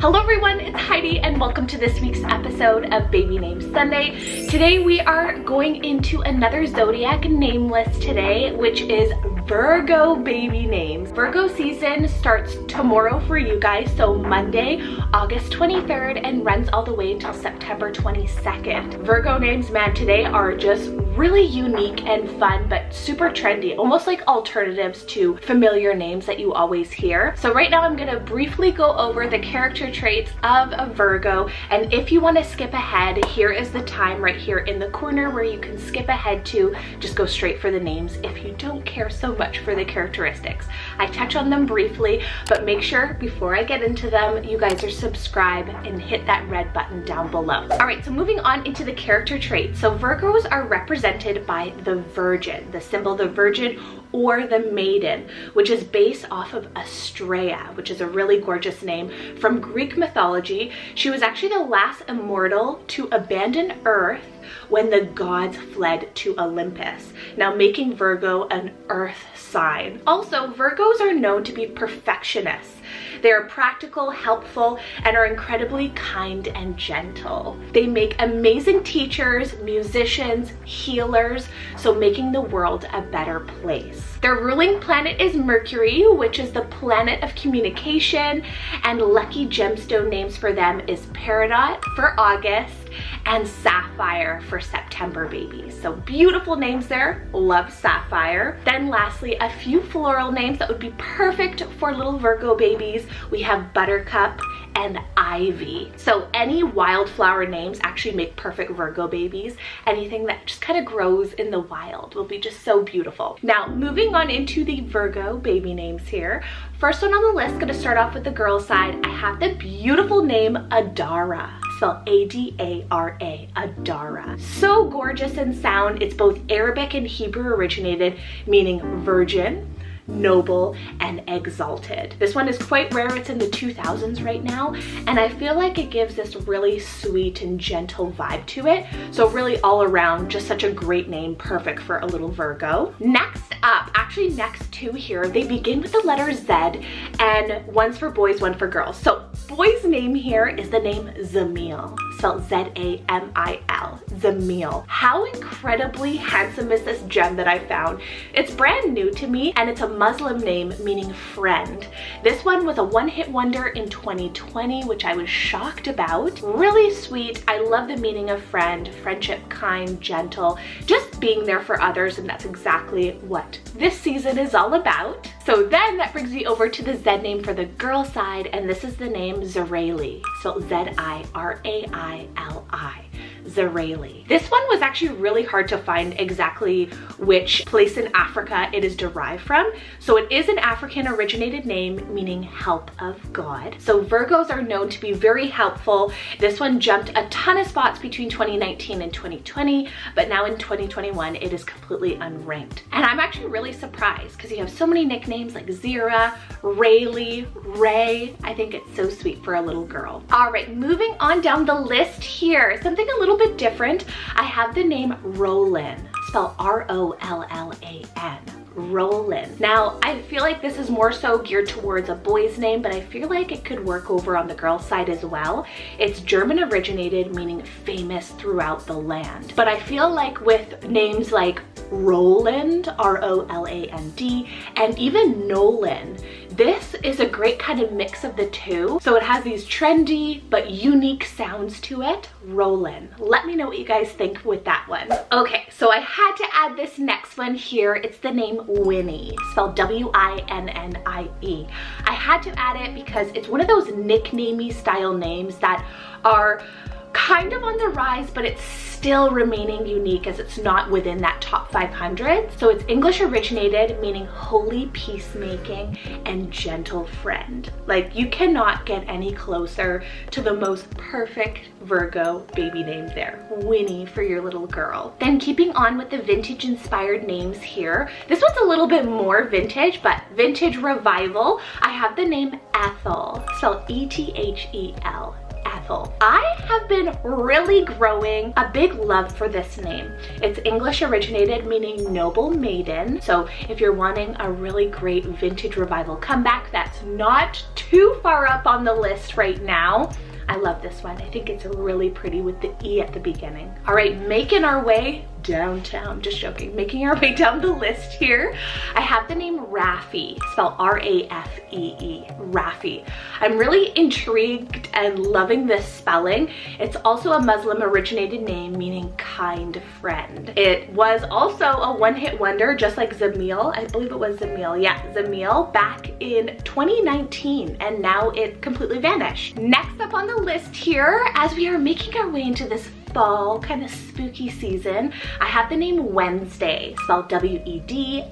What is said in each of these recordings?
Hello everyone, it's Heidi and welcome to this week's episode of Baby Name Sunday. Today we are going into another zodiac name list today, which is Virgo baby names. Virgo season starts tomorrow for you guys, so Monday, August 23rd and runs all the way until September 22nd. Virgo names, man, today are just really unique and fun, but super trendy, almost like alternatives to familiar names that you always hear. So right now I'm gonna briefly go over the character traits of a Virgo, and if you want to skip ahead, here is the time right here in the corner where you can skip ahead to just go straight for the names if you don't care so much for the characteristics. I touch on them briefly, but make sure before I get into them you guys are subscribed and hit that red button down below. All right, so moving on into the character traits. So Virgos are represented by the Virgin, the symbol the Virgin or the Maiden, which is based off of Astrea, which is a really gorgeous name from Greek mythology. She was actually the last immortal to abandon Earth when the gods fled to Olympus, now making Virgo an earth sign. Also, Virgos are known to be perfectionists. They are practical, helpful, and are incredibly kind and gentle. They make amazing teachers, musicians, healers, so making the world a better place. Their ruling planet is Mercury, which is the planet of communication, and lucky gemstone names for them is Peridot for August and Sapphire for September babies. So beautiful names there, love Sapphire. Then lastly, a few floral names that would be perfect for little Virgo babies. We have Buttercup and Ivy. So any wildflower names actually make perfect Virgo babies. Anything that just kind of grows in the wild will be just so beautiful. Now, moving on into the Virgo baby names here. First one on the list, gonna start off with the girl side. I have the beautiful name Adara, spelled A-D-A-R-A, Adara. So gorgeous in sound. It's both Arabic and Hebrew originated, meaning virgin, noble, and exalted. This one is quite rare. It's in the 2000s right now, and I feel like it gives this really sweet and gentle vibe to it. So really all around, just such a great name, perfect for a little Virgo. Next up, actually next two here, they begin with the letter Z, and one's for boys, one for girls. So boy's name here is the name Zamil, spelled Z-A-M-I-L, Zamil. How incredibly handsome is this gem that I found? It's brand new to me, and it's a Muslim name meaning friend. This one was a one-hit wonder in 2020, which I was shocked about. Really sweet. I love the meaning of friend, friendship, kind, gentle, just being there for others, and that's exactly what this season is all about. So then that brings me over to the Z name for the girl side, and this is the name Zira Rayleigh, so Z-I-R-A-I-L-I. Zira Rayleigh. This one was actually really hard to find exactly which place in Africa it is derived from. So it is an African originated name meaning help of God. So Virgos are known to be very helpful. This one jumped a ton of spots between 2019 and 2020, but now in 2021 it is completely unranked. And I'm actually really surprised because you have so many nicknames like Zira, Rayleigh, Ray. I think it's so sweet for a little girl. All right, moving on down the list here, something a little bit different. I have the name Rollin, spelled R-O-L-L-A-N. Rollin. Now, I feel like this is more so geared towards a boy's name, but I feel like it could work over on the girl side as well. It's German originated, meaning famous throughout the land. But I feel like with names like Roland, R-O-L-A-N-D, and even Nolan, this is a great kind of mix of the two. So it has these trendy but unique sounds to it. Rollin. Let me know what you guys think with that one. Okay, so I had to add this next one here. It's the name Winnie, spelled W-I-N-N-I-E. I had to add it because it's one of those nicknamey style names that are kind of on the rise, but it's still remaining unique as it's not within that top 500. So it's English originated, meaning holy peacemaking and gentle friend. Like, you cannot get any closer to the most perfect Virgo baby name there. Winnie for your little girl. Then keeping on with the vintage inspired names here. This one's a little bit more vintage, but vintage revival. I have the name Ethel, spelled E-T-H-E-L. Ethel. Ethel. I have been really growing a big love for this name. It's English originated, meaning noble maiden. So if you're wanting a really great vintage revival comeback that's not too far up on the list right now, I love this one. I think it's really pretty with the E at the beginning. All right, making our way downtown, just joking, making our way down the list here. I have the name Rafee, spelled R-A-F-E-E, Rafee. I'm really intrigued and loving this spelling. It's also a Muslim originated name, meaning kind friend. It was also a one-hit wonder, just like Zamil. I believe it was Zamil. Yeah, Zamil back in 2019, and now it completely vanished. Next up on the list here, as we are making our way into this fall kind of spooky season, I have the name Wednesday, spelled W-E-D-N-E-S-D-A-Y,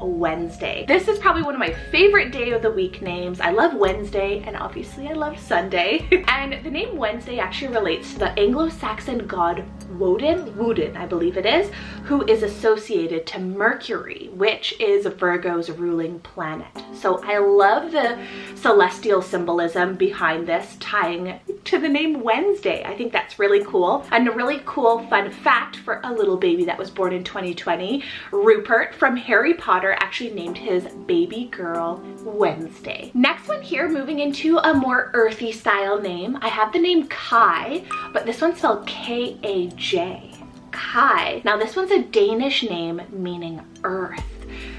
Wednesday. This is probably one of my favorite day of the week names. I love Wednesday, and obviously I love Sunday. And the name Wednesday actually relates to the Anglo-Saxon god Woden, I believe it is, who is associated to Mercury, which is Virgo's ruling planet. So I love the celestial symbolism behind this, tying to the name Wednesday. I think that's really cool. And a really cool fun fact for a little baby that was born in 2020, Rupert from Harry Potter actually named his baby girl Wednesday. Next one here, moving into a more earthy style name, I have the name Kai, but this one's spelled K-A-J. Kai. Now this one's a Danish name meaning earth.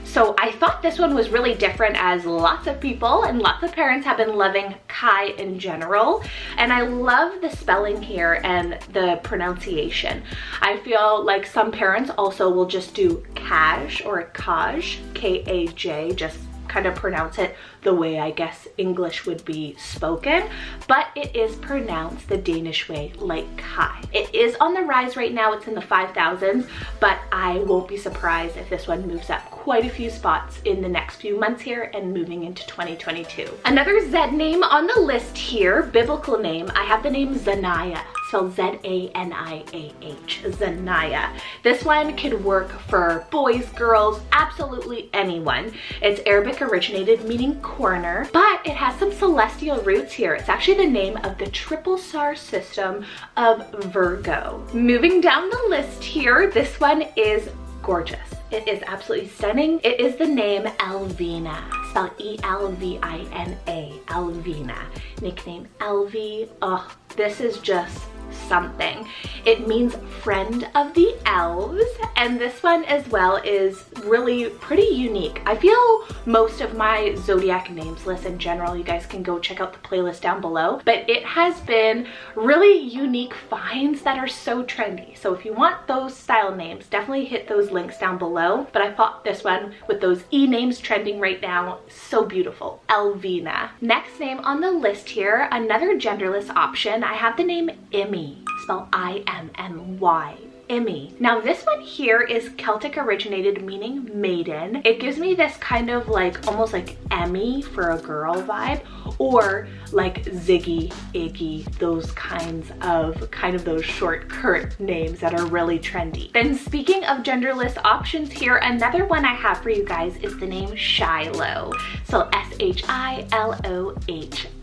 So I thought this one was really different, as lots of people and lots of parents have been loving Kai in general. And I love the spelling here and the pronunciation. I feel like some parents also will just do Kaj or Kaj, K-A-J, just kind of pronounce it the way I guess English would be spoken, but it is pronounced the Danish way, like Kai. It is on the rise right now, it's in the 5,000s, but I won't be surprised if this one moves up quite a few spots in the next few months here and moving into 2022. Another Z name on the list here, biblical name, I have the name Zaniah, spelled Z-A-N-I-A-H, Zaniah. This one could work for boys, girls, absolutely anyone. It's Arabic originated, meaning corner, but it has some celestial roots here. It's actually the name of the triple star system of Virgo. Moving down the list here, this one is gorgeous. It is absolutely stunning. It is the name Elvina, spelled E-L-V-I-N-A, Elvina. Nickname Elvie. Oh, this is just something. It means friend of the elves, and this one as well is really pretty unique. I feel most of my zodiac names list in general, you guys can go check out the playlist down below, but it has been really unique finds that are so trendy. So if you want those style names, definitely hit those links down below. But I thought this one with those E names trending right now, so beautiful, Elvina. Next name on the list here, another genderless option, I have the name Emmy, spelled I-M-M-Y. Emmy. Now this one here is Celtic originated, meaning maiden. It gives me this kind of like almost like Emmy for a girl vibe, or like Ziggy, Iggy, those kinds of those short curt names that are really trendy. Then speaking of genderless options here, another one I have for you guys is the name Shiloh. So S-H-I-L-O-H.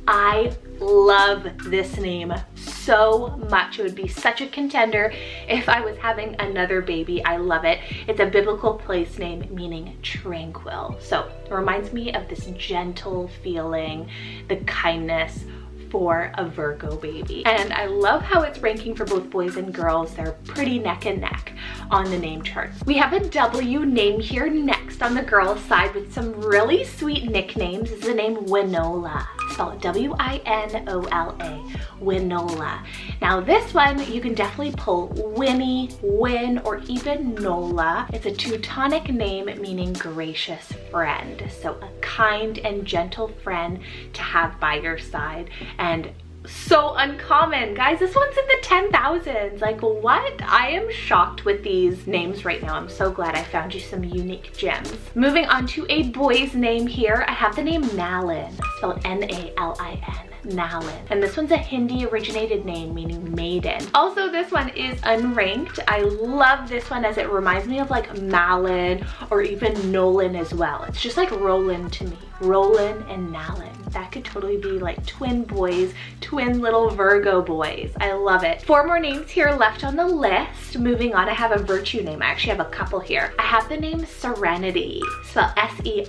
I love this name so much. It would be such a contender if I was having another baby. I love it. It's a biblical place name meaning tranquil. So it reminds me of this gentle feeling, the kindness for a Virgo baby. And I love how it's ranking for both boys and girls. They're pretty neck and neck on the name chart. We have a W name here next on the girls side with some really sweet nicknames. This is the name Winola, spelled W-I-N-O-L-A, Winola. Now this one, you can definitely pull Winnie, Win, or even Nola. It's a Teutonic name meaning gracious friend. So a kind and gentle friend to have by your side. And so uncommon, guys. This one's in the 10,000s. Like, what? I am shocked with these names right now. I'm so glad I found you some unique gems. Moving on to a boy's name here, I have the name Nalin, spelled N-A-L-I-N. Nalin. And this one's a Hindi originated name meaning maiden. Also, this one is unranked. I love this one as it reminds me of like Malin or even Nolan as well. It's just like Rollin to me. Rollin and Nalin. That could totally be like twin boys, twin little Virgo boys. I love it. 4 more names here left on the list. Moving on, I have a virtue name. I actually have a couple here. I have the name Serenity, spelled S-E-R-E-N-I-T-Y,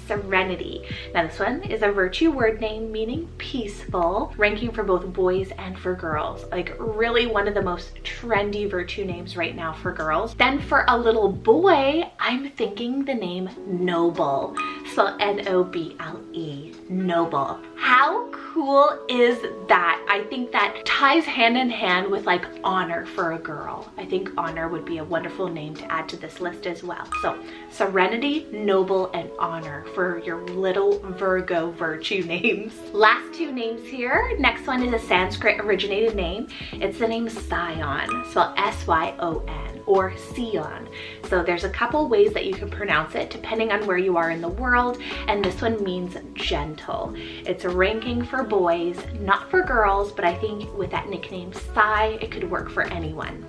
Serenity. Now this one is a virtue word name meaning peaceful, ranking for both boys and for girls. Like really one of the most trendy virtue names right now for girls. Then for a little boy, I'm thinking the name Noble, spelled N-O-B-L-E, Noble. How cool is that? I think that ties hand in hand with like honor for a girl. I think honor would be a wonderful name to add to this list as well. So Serenity, Noble, and Honor for your little Virgo virtue names. Last 2 names here. Next one is a Sanskrit originated name. It's the name Seon, spelled S-Y-O-N, or Seon. So there's a couple ways that you can pronounce it depending on where you are in the world, and this one means gentle. It's a ranking for boys, not for girls, but I think with that nickname Sai, it could work for anyone.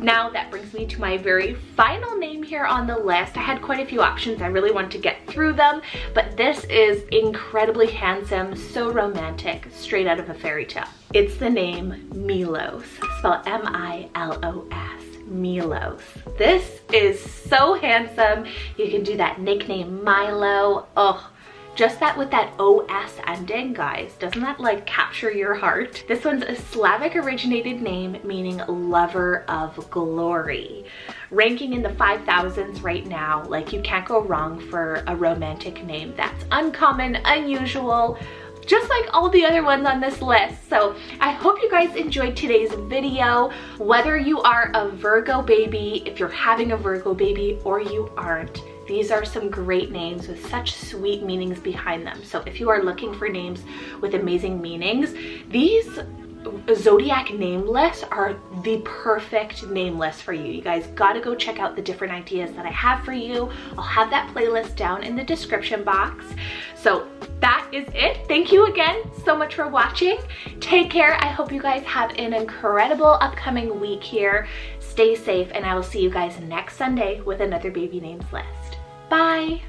Now that brings me to my very final name here on the list. I had quite a few options. I really wanted to get through them, but this is incredibly handsome, so romantic, straight out of a fairy tale. It's the name Milos, spelled M-I-L-O-S. Milos. This is so handsome. You can do that nickname Milo. Oh, just that with that OS ending, guys. Doesn't that like capture your heart? This one's a Slavic originated name meaning lover of glory. Ranking in the 5,000s right now. Like you can't go wrong for a romantic name that's uncommon, unusual, just like all the other ones on this list. So I hope you guys enjoyed today's video. Whether you are a Virgo baby, if you're having a Virgo baby, or you aren't, these are some great names with such sweet meanings behind them. So if you are looking for names with amazing meanings, these zodiac name lists are the perfect name list for you. You guys gotta go check out the different ideas that I have for you. I'll have that playlist down in the description box. So that is it. Thank you again so much for watching. Take care. I hope you guys have an incredible upcoming week here. Stay safe, and I will see you guys next Sunday with another baby names list. Bye.